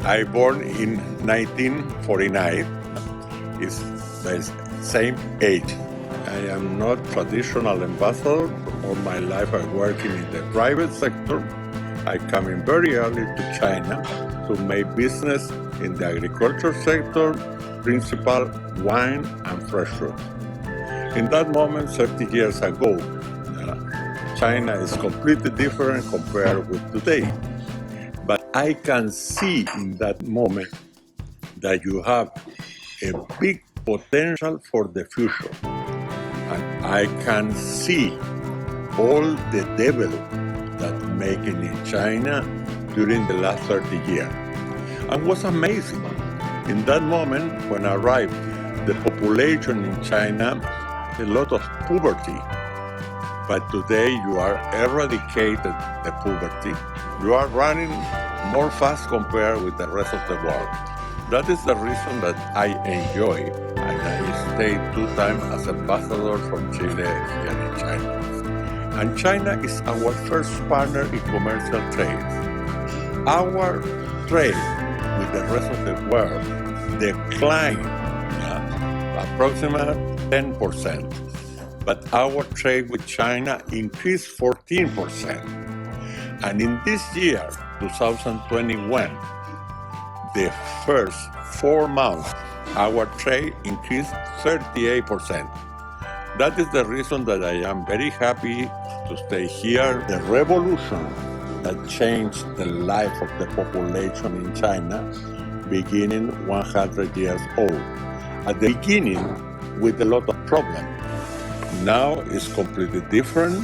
I born in 1949. It's the same age. I am not traditional ambassador. All my life I working in the private sector. I come in very early to China to make business in the agriculture sector, principal wine and fresh fruit. In that moment, 30 years ago, China is completely different compared with today. But I can see in that moment that you have a big potential for the future. And I can see all the development that making in China during the last 30 years. And was amazing. In that moment, when I arrived, the population in China, a lot of poverty. But today you are eradicated the poverty. You are running more fast compared with the rest of the world. That is the reason that I enjoy and I stayed 2 times as ambassador from Chile here in China. And China is our first partner in commercial trade. Our trade with the rest of the world declined approximately 10%. But our trade with China increased 14%. And in this year, 2021, the first 4 months, our trade increased 38%. That is the reason that I am very happy to stay here. The revolution that changed the life of the population in China, beginning 100 years old. At the beginning, with a lot of problems. Now it's completely different.